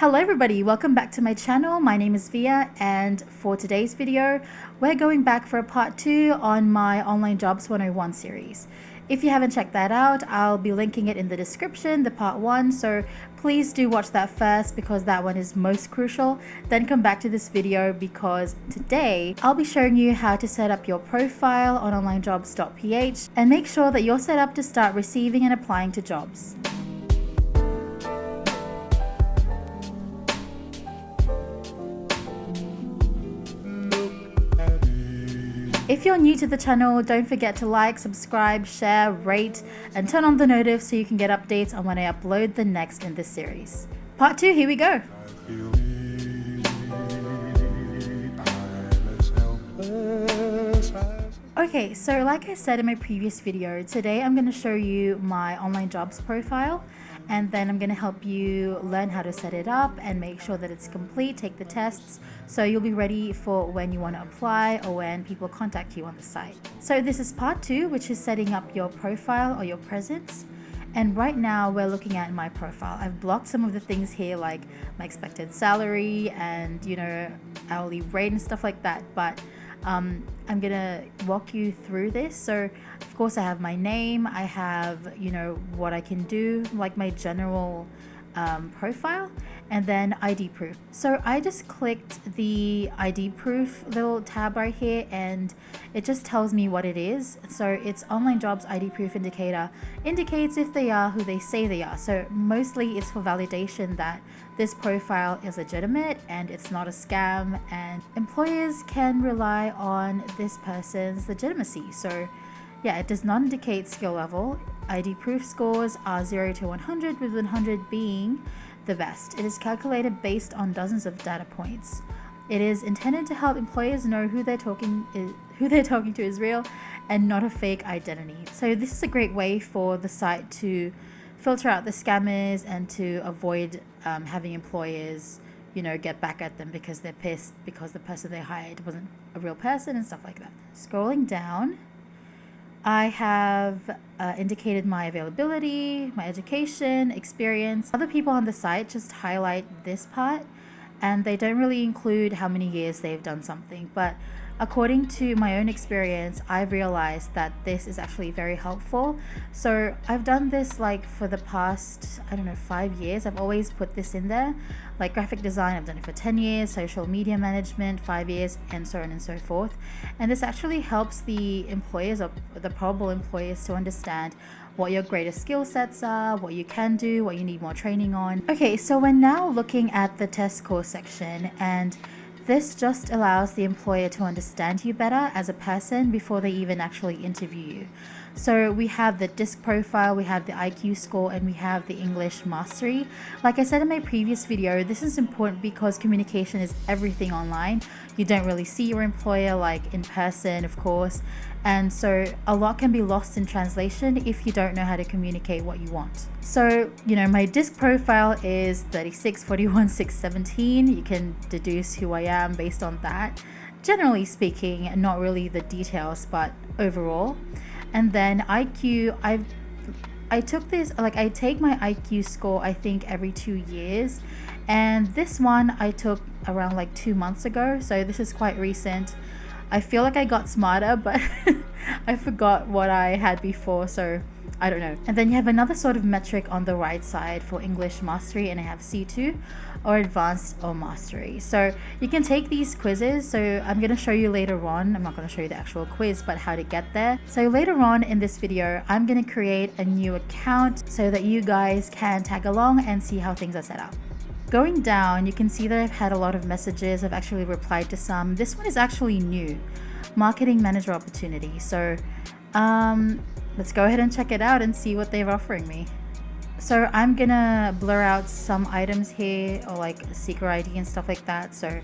Hello everybody, welcome back to my channel. My name is Veeyah, and for today's video, we're going back for a part 2 on my Online Jobs 101 series. If you haven't checked that out, I'll be linking it in the description, the part 1, so please do watch that first because that one is most crucial. Then come back to this video because today I'll be showing you how to set up your profile on Onlinejobs PH and make sure that you're set up to start receiving and applying to jobs. If you're new to the channel, don't forget to like, subscribe, share, rate, and turn on the notif so you can get updates on when I upload the next in this series. Part 2, here we go. Okay, so like I said in my previous video, today I'm going to show you my online jobs profile, and then I'm going to help you learn how to set it up and make sure that it's complete, take the tests, so you'll be ready for when you want to apply or when people contact you on the site. So this is part 2, which is setting up your profile or your presence. And right now we're looking at my profile. I've blocked some of the things here like my expected salary and, hourly rate and stuff like that, but I'm gonna walk you through this. So of course I have my name, I have what I can do, like my general profile, and then ID proof. So I just clicked the ID proof little tab right here and it just tells me what it is. So it's online jobs ID proof indicator, indicates if they are who they say they are. So mostly it's for validation that this profile is legitimate and it's not a scam, and employers can rely on this person's legitimacy. So yeah, it does not indicate skill level. ID proof scores are 0 to 100, with 100 being the best. It is calculated based on dozens of data points. It is intended to help employers know who they're talking to is real and not a fake identity. So this is a great way for the site to filter out the scammers and to avoid having employers get back at them because they're pissed because the person they hired wasn't a real person and stuff like that. Scrolling down, I have indicated my availability, my education, experience. Other people on the site just highlight this part and they don't really include how many years they've done something. But according to my own experience, I've realized that this is actually very helpful. So I've done this like for the past, 5 years. I've always put this in there. Like graphic design, I've done it for 10 years, social media management, 5 years, and so on and so forth. And this actually helps the employers or the probable employers to understand what your greatest skill sets are, what you can do, what you need more training on. Okay, so we're now looking at the test score section, and this just allows the employer to understand you better as a person before they even actually interview you. So we have the DISC profile, we have the IQ score, and we have the English mastery. Like I said in my previous video, this is important because communication is everything online. You don't really see your employer like in person, of course. And so a lot can be lost in translation if you don't know how to communicate what you want. So, my DISC profile is 36, 41, 6, 17. You can deduce who I am based on that. Generally speaking, not really the details, but overall. And then IQ, I took this, I take my IQ score, I think every 2 years. And this one I took around 2 months ago. So this is quite recent. I feel like I got smarter, but I forgot what I had before, so I don't know. And then you have another sort of metric on the right side for English mastery, and I have C2 or advanced or mastery. So you can take these quizzes. So I'm going to show you later on. I'm not going to show you the actual quiz, but how to get there. So later on in this video, I'm going to create a new account so that you guys can tag along and see how things are set up. Going down, you can see that I've had a lot of messages. I've actually replied to some. This one is actually new, marketing manager opportunity. So let's go ahead and check it out and see what they're offering me. So I'm gonna blur out some items here, or like secret ID and stuff like that. So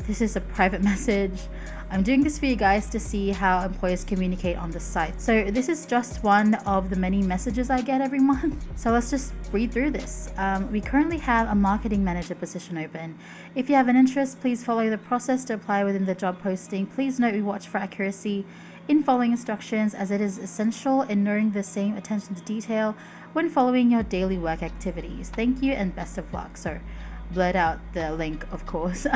this is a private message. I'm doing this for you guys to see how employers communicate on the site. So this is just one of the many messages I get every month. So let's just read through this. We currently have a marketing manager position open. If you have an interest, please follow the process to apply within the job posting. Please note we watch for accuracy in following instructions, as it is essential in knowing the same attention to detail when following your daily work activities. Thank you and best of luck. So blurt out the link, of course.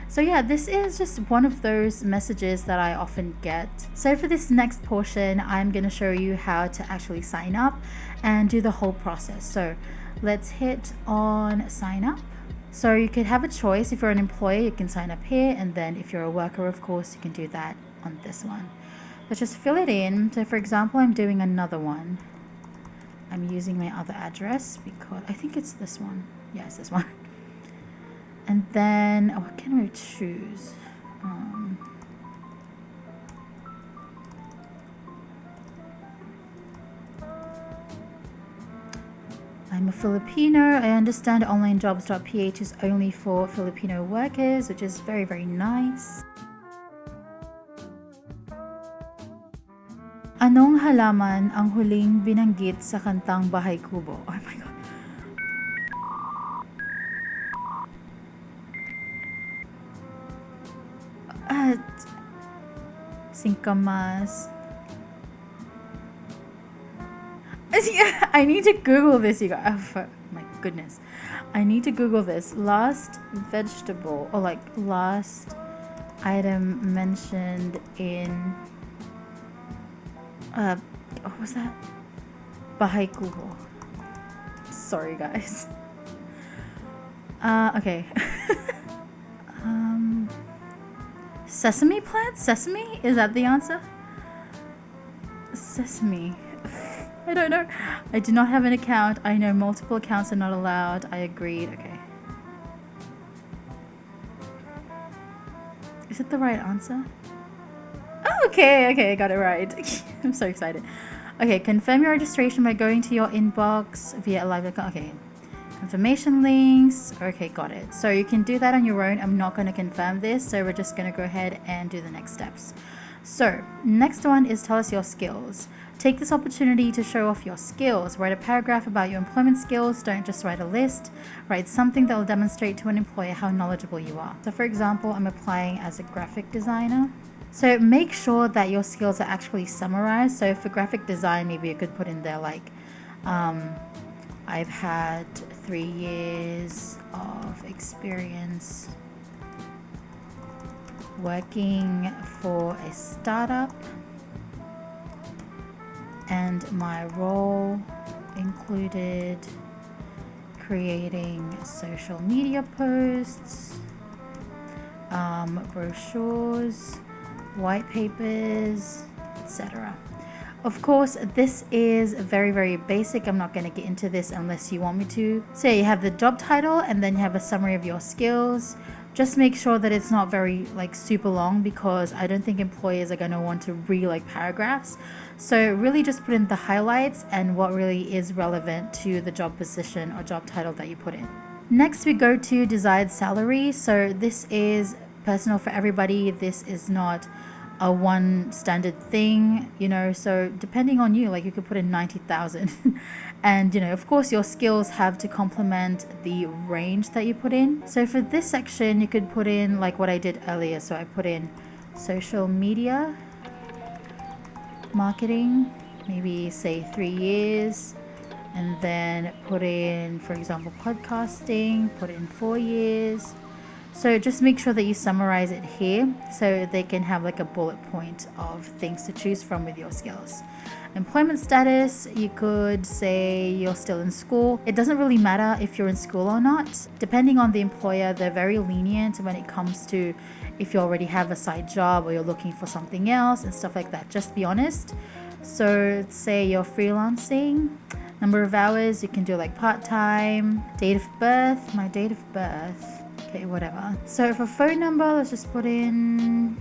So yeah, this is just one of those messages that I often get. So for this next portion, I'm going to show you how to actually sign up and do the whole process. So let's hit on sign up. So you could have a choice. If you're an employee, you can sign up here, and then if you're a worker, of course, you can do that on this one. Let's just fill it in. So for example, I'm doing another one. I'm using my other address because I think it's this one. Yeah, it's this one. And then, what can we choose? I'm a Filipino. I understand Onlinejobs PH is only for Filipino workers, which is very, very nice. Anong halaman ang huling binanggit sa kantang Bahay Kubo? Oh my God. Singkamas. I need to Google this, you guys. Oh, my goodness. I need to Google this. Last vegetable, or like last item mentioned in what was that? Bahay Kubo. Sorry, guys. Okay. Sesame plant? Sesame? Is that the answer? Sesame. I don't know. I do not have an account. I know multiple accounts are not allowed. I agreed. Okay. Is it the right answer? Oh, okay. Okay, I got it right. I'm so excited. Okay, confirm your registration by going to your inbox via a live account. Okay. Confirmation links. Okay, got it. So you can do that on your own. I'm not going to confirm this, so we're just going to go ahead and do the next steps. So next one is tell us your skills. Take this opportunity to show off your skills. Write a paragraph about your employment skills. Don't just write a list. Write something that will demonstrate to an employer how knowledgeable you are. So for example, I'm applying as a graphic designer. So make sure that your skills are actually summarized. So for graphic design, maybe you could put in there like, I've had 3 years of experience working for a startup, and my role included creating social media posts, brochures, white papers, etc. Of course, this is very, very basic. I'm not going to get into this unless you want me to. So you have the job title, and then you have a summary of your skills. Just make sure that it's not very like super long, because I don't think employers are going to want to read like paragraphs. So really just put in the highlights and what really is relevant to the job position or job title that you put in. Next, we go to desired salary. So this is personal for everybody. This is not a one standard thing, you know, so depending on you, like you could put in 90,000 and, you know, of course your skills have to complement the range that you put in. So for this section, you could put in like what I did earlier. So I put in social media marketing, maybe say 3 years, and then put in, for example, podcasting, put in 4 years. So just make sure that you summarize it here so they can have like a bullet point of things to choose from with your skills. Employment status, you could say you're still in school. It doesn't really matter if you're in school or not. Depending on the employer, they're very lenient when it comes to if you already have a side job or you're looking for something else and stuff like that. Just be honest. So say you're freelancing, number of hours, you can do like part-time, date of birth, my date of birth. Okay, whatever. So for phone number, let's just put in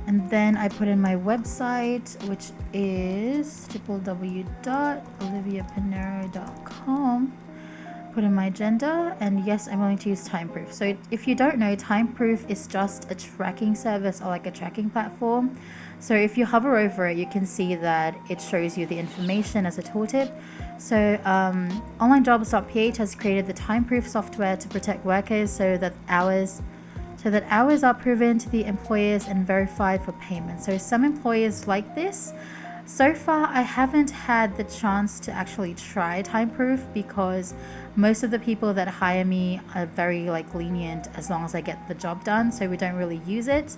and then I put in my website, which is www.oliviapenero.com. Put in my gender, and yes, I'm willing to use TimeProof. So if you don't know, TimeProof is just a tracking service or like a tracking platform. So if you hover over it, you can see that it shows you the information as a tooltip. So Onlinejobs.ph has created the TimeProof software to protect workers so that hours so that hours are proven to the employers and verified for payment. So some employers like this. So far, I haven't had the chance to actually try TimeProof because most of the people that hire me are very lenient as long as I get the job done, so we don't really use it.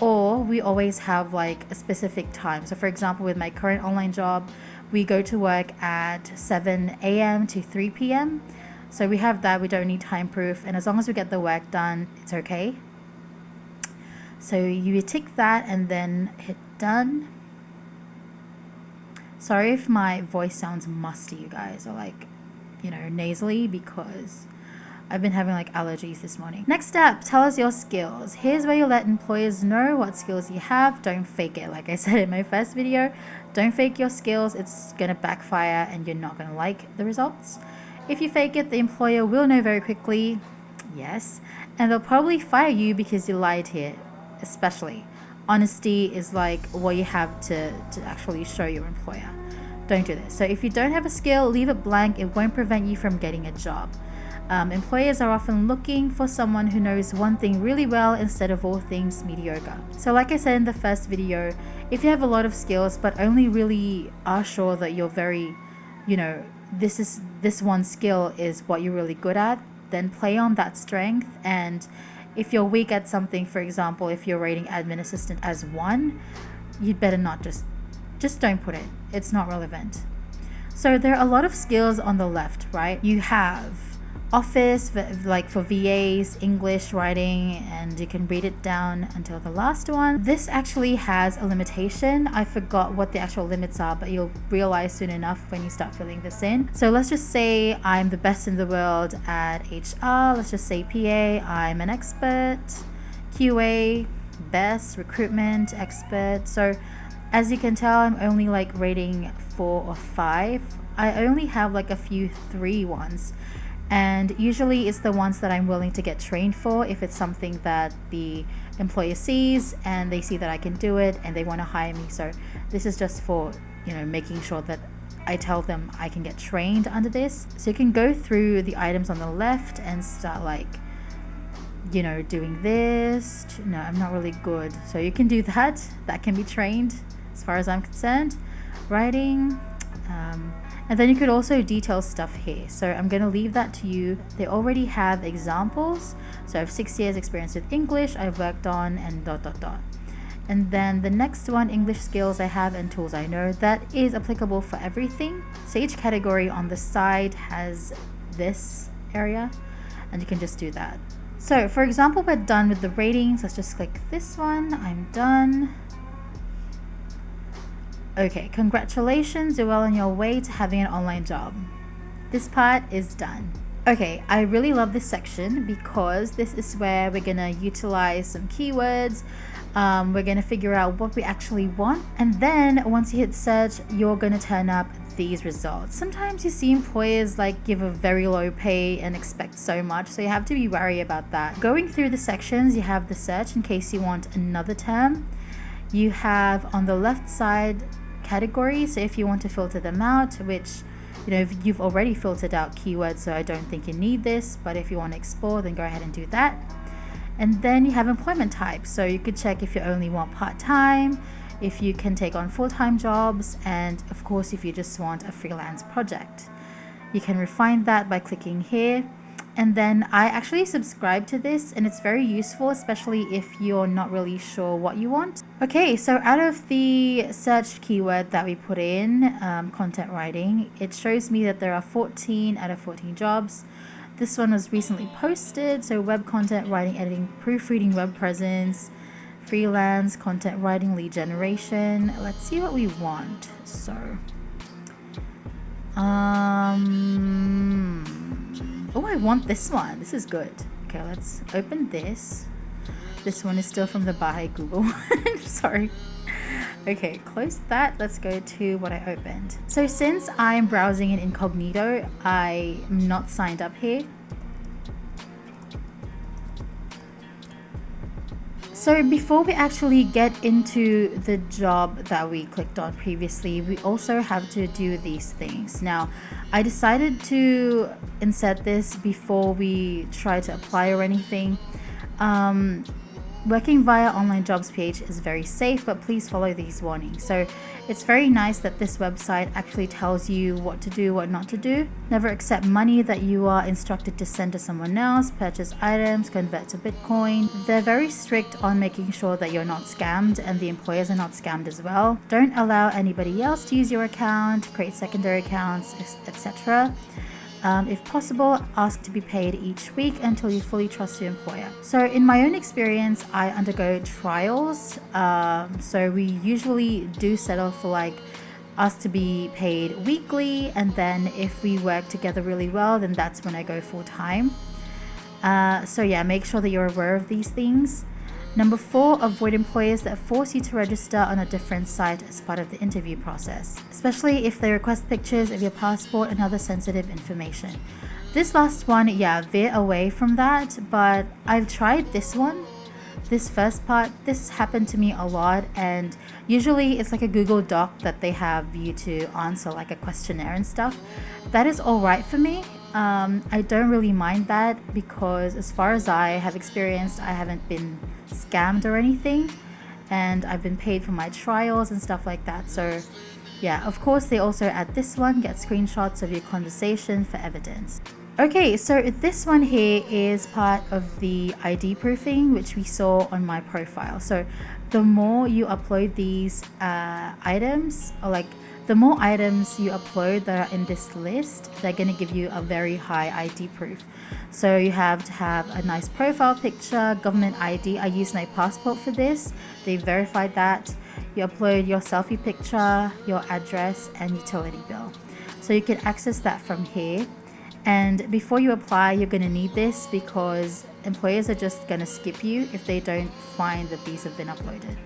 Or we always have a specific time. So for example, with my current online job, we go to work at 7 a.m. to 3 p.m. So we have that, we don't need TimeProof, and as long as we get the work done, it's okay. So you tick that and then hit done. Sorry if my voice sounds musty, you guys, or nasally, because I've been having allergies this morning. Next up, tell us your skills. Here's where you let employers know what skills you have. Don't fake it. Like I said in my first video, don't fake your skills. It's gonna backfire and you're not gonna like the results. If you fake it, the employer will know very quickly, yes, and they'll probably fire you because you lied here, especially. Honesty is what you have to actually show your employer. Don't do this. So if you don't have a skill, leave it blank. It won't prevent you from getting a job. Employers are often looking for someone who knows one thing really well instead of all things mediocre. So like I said in the first video, if you have a lot of skills but only really are sure that you're very, this one skill is what you're really good at, then play on that strength. And if you're weak at something, for example, if you're rating admin assistant as 1, you'd better not just don't put it. It's not relevant. So there are a lot of skills on the left, right? You have Office, for VAs, English, writing, and you can read it down until the last one. This actually has a limitation. I forgot what the actual limits are, but you'll realize soon enough when you start filling this in. So let's just say I'm the best in the world at HR. Let's just say PA, I'm an expert. QA, best. Recruitment, expert. So as you can tell, I'm only rating 4 or 5. I only have a few 3 ones. And usually it's the ones that I'm willing to get trained for if it's something that the employer sees and they see that I can do it and they want to hire me. So this is just for, making sure that I tell them I can get trained under this. So you can go through the items on the left and start doing this. No, I'm not really good. So you can do that. That can be trained as far as I'm concerned. Writing. And then you could also detail stuff here. So I'm going to leave that to you. They already have examples. So I have 6 years experience with English. I've worked on and ... And then the next one, English skills I have and tools I know. That is applicable for everything. So each category on the side has this area and you can just do that. So for example, we're done with the ratings. Let's just click this one. I'm done. Okay, congratulations, you're well on your way to having an online job. This part is done. Okay, I really love this section because this is where we're gonna utilize some keywords. We're gonna figure out what we actually want. And then once you hit search, you're gonna turn up these results. Sometimes you see employers give a very low pay and expect so much, so you have to be wary about that. Going through the sections, you have the search in case you want another term. You have on the left side categories, so if you want to filter them out, which if you've already filtered out keywords, so I don't think you need this, but if you want to explore, then go ahead and do that. And then you have employment types, so you could check if you only want part-time, if you can take on full-time jobs, and of course if you just want a freelance project. You can refine that by clicking here. And then I actually subscribe to this and it's very useful, especially if you're not really sure what you want. Okay, so out of the search keyword that we put in, content writing, it shows me that there are 14 out of 14 jobs. This one was recently posted, so web content writing, editing, proofreading, web presence, freelance, content writing, lead generation. Let's see what we want. So, oh, I want this one. This is good. Okay, let's open this. This one is still from the Bye Google. Sorry. Okay, close that. Let's go to what I opened. So since I'm browsing in incognito, I'm not signed up here. So before we actually get into the job that we clicked on previously, we also have to do these things. Now, I decided to insert this before we try to apply or anything. Working via Onlinejobs PH is very safe, but please follow these warnings. So it's very nice that this website actually tells you what to do, what not to do. Never accept money that you are instructed to send to someone else, purchase items, convert to Bitcoin. They're very strict on making sure that you're not scammed and the employers are not scammed as well. Don't allow anybody else to use your account, create secondary accounts, etc. If possible, ask to be paid each week until you fully trust your employer. So in my own experience, I undergo trials. So we usually do settle for like us to be paid weekly, and then if we work together really well, then that's when I go full time. So yeah, make sure that you're aware of these things. Number 4, avoid employers that force you to register on a different site as part of the interview process, especially if they request pictures of your passport and other sensitive information. This last one, yeah, veer away from that, but I've tried this one. This first part, this happened to me a lot, and usually it's like a Google Doc that they have you to answer like a questionnaire and stuff. That is all right for me. I don't really mind that because as far as I have experienced, I haven't been scammed or anything, and I've been paid for my trials and stuff like that. So yeah, of course they also add this one, get screenshots of your conversation for evidence. Okay, so this one here is part of the ID proofing, which we saw on my profile. So the more you upload these items, or like the more items you upload that are in this list, they're going to give you a very high ID proof. So you have to have a nice profile picture, government ID. I use my passport for this. They verified that. You upload your selfie picture, your address, and utility bill. So you can access that from here. And before you apply, you're going to need this because employers are just going to skip you if they don't find that these have been uploaded.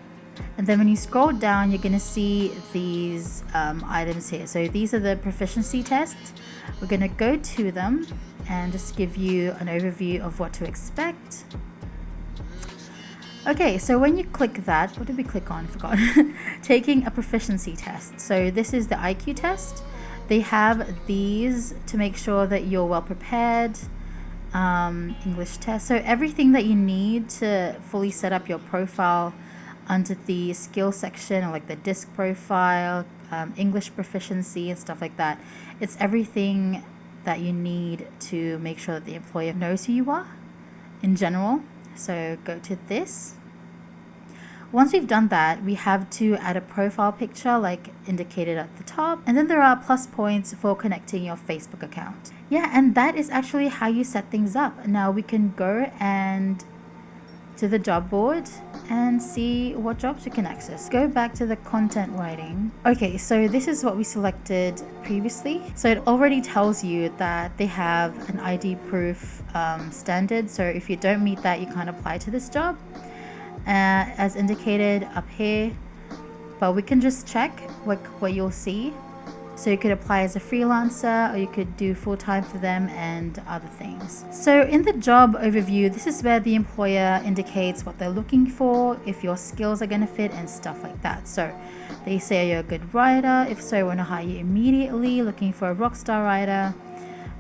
And then when you scroll down, you're going to see these items here. So these are the proficiency tests. We're going to go to them and just give you an overview of what to expect. Okay, so when you click that, what did we click on? I forgot. Taking a proficiency test. So this is the IQ test. They have these to make sure that you're well prepared. English test. So everything that you need to fully set up your profile under the skill section, or like the disc profile, English proficiency and stuff like that. It's everything that you need to make sure that the employer knows who you are in general. So go to this. Once we've done that, we have to add a profile picture like indicated at the top. And then there are plus points for connecting your Facebook account. Yeah, and that is actually how you set things up. Now we can go and to the job board and see what jobs we can access. Go back to the content writing. Okay, so this is what we selected previously. So it already tells you that they have an ID proof standard. So if you don't meet that, you can't apply to this job. As indicated up here, but we can just check what you'll see. So you could apply as a freelancer, or you could do full-time for them and other things. So in the job overview, this is where the employer indicates what they're looking for, if your skills are going to fit and stuff like that. So they say you're a good writer. If so, want to hire you immediately. Looking for a rockstar writer.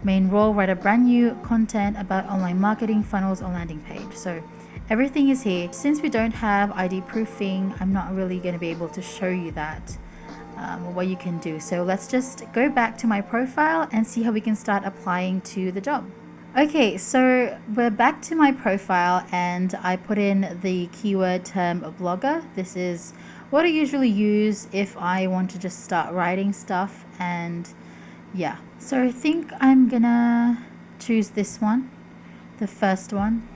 Main role, write a brand new content about online marketing, funnels, or landing page. So everything is here. Since we don't have ID proofing, I'm not really going to be able to show you that. What you can do. So let's just go back to my profile and see how we can start applying to the job. Okay, so we're back to my profile and I put in the keyword term blogger. This is what I usually use if I want to just start writing stuff, and yeah. So I think I'm gonna choose this one, the first one.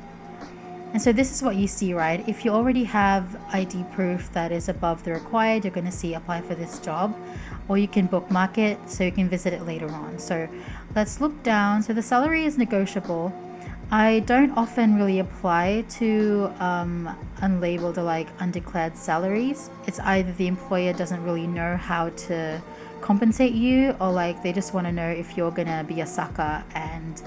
And so this is what you see, right? If you already have ID proof that is above the required, you're going to see apply for this job, or you can bookmark it so you can visit it later on. So let's look down. So the salary is negotiable. I don't often really apply to unlabeled or like undeclared salaries. It's either the employer doesn't really know how to compensate you, or like they just want to know if you're going to be a sucker and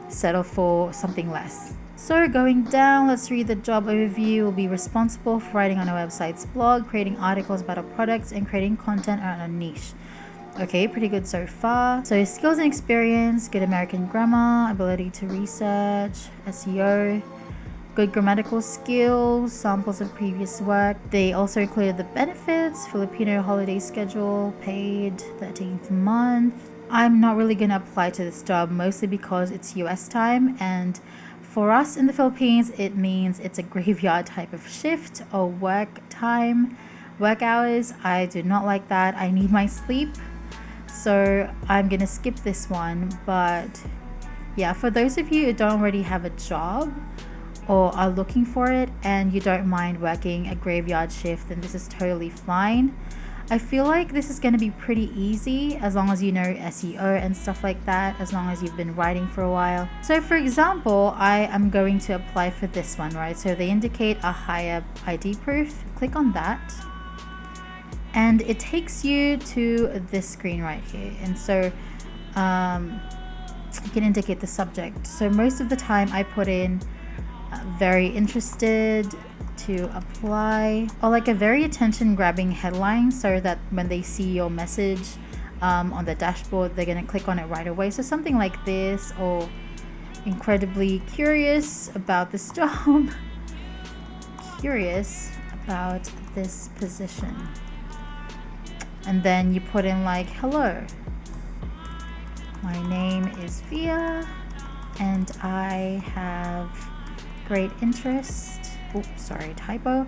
settle for something less. So going down, let's read the job overview. We'll be responsible for writing on our website's blog, creating articles about our products, and creating content around a niche. Okay, pretty good so far. So skills and experience, good American grammar, ability to research, SEO, good grammatical skills, samples of previous work. They also included the benefits, Filipino holiday schedule, paid 13th month. I'm not really going to apply to this job, mostly because it's US time, and for us in the Philippines, it means it's a graveyard type of shift or work time, work hours. I do not like that. I need my sleep. So I'm going to skip this one. But yeah, for those of you who don't already have a job or are looking for it and you don't mind working a graveyard shift, then this is totally fine. I feel like this is going to be pretty easy as long as you know SEO and stuff like that, as long as you've been writing for a while. So for example, I am going to apply for this one, right? So they indicate a higher ID proof. Click on that and it takes you to this screen right here. And so you can indicate the subject. So most of the time I put in very interested to apply, or like a very attention grabbing headline, so that when they see your message on the dashboard, they're going to click on it right away. So something like this, or incredibly curious about this job, curious about this position. And then you put in like, hello, my name is Veeyah and I have great interest, oops, sorry, typo,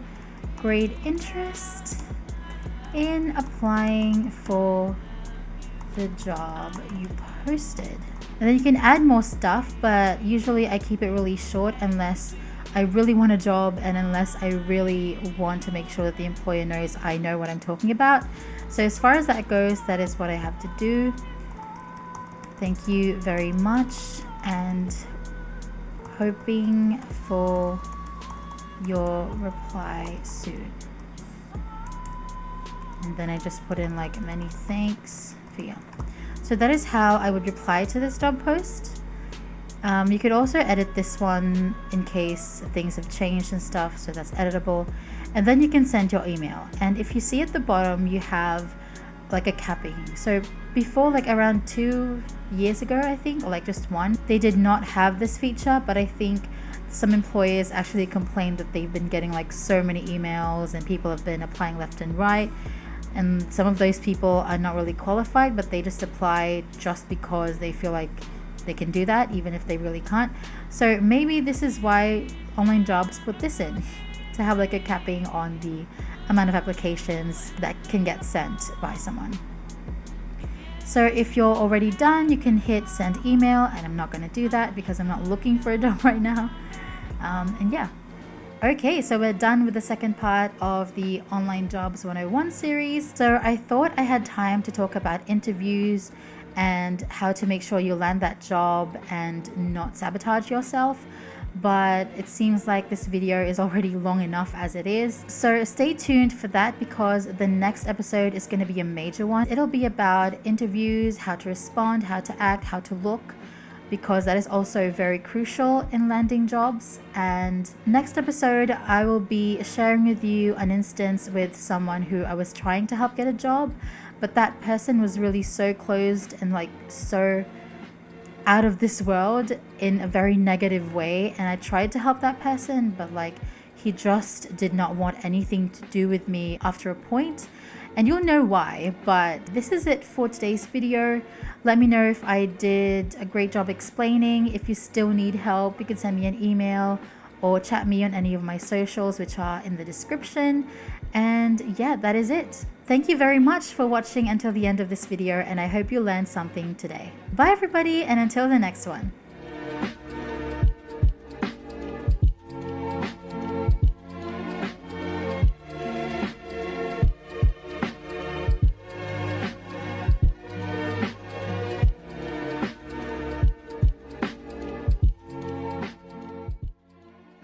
great interest in applying for the job you posted. And then you can add more stuff, but usually I keep it really short unless I really want a job and unless I really want to make sure that the employer knows I know what I'm talking about. So as far as that goes, that is what I have to do. Thank you very much, and hoping for your reply soon. And then I just put in like, many thanks, Veeyah. So that is how I would reply to this job post. You could also edit this one in case things have changed and stuff, so that's editable. And then you can send your email. And if you see at the bottom, you have like a capping. So before, like around 2 years ago, I think, or like just one, they did not have this feature, but I think some employers actually complained that they've been getting like so many emails and people have been applying left and right. And some of those people are not really qualified, but they just apply just because they feel like they can do that, even if they really can't. So maybe this is why Onlinejobs put this in, to have like a capping on the amount of applications that can get sent by someone. So if you're already done, you can hit send email, and I'm not going to do that because I'm not looking for a job right now. And yeah. Okay, so we're done with the second part of the Onlinejobs 101 series. So I thought I had time to talk about interviews and how to make sure you land that job and not sabotage yourself. But it seems like this video is already long enough as it is. So stay tuned for that, because the next episode is going to be a major one. It'll be about interviews, how to respond, how to act, how to look, because that is also very crucial in landing jobs. And next episode, I will be sharing with you an instance with someone who I was trying to help get a job, but that person was really so closed and like so out of this world in a very negative way. And I tried to help that person, but like he just did not want anything to do with me after a point. And you'll know why. But this is it for today's video. Let me know if I did a great job explaining. If you still need help, you can send me an email or chat me on any of my socials, which are in the description. And yeah, that is it. Thank you very much for watching until the end of this video, and I hope you learned something today. Bye everybody, and until the next one.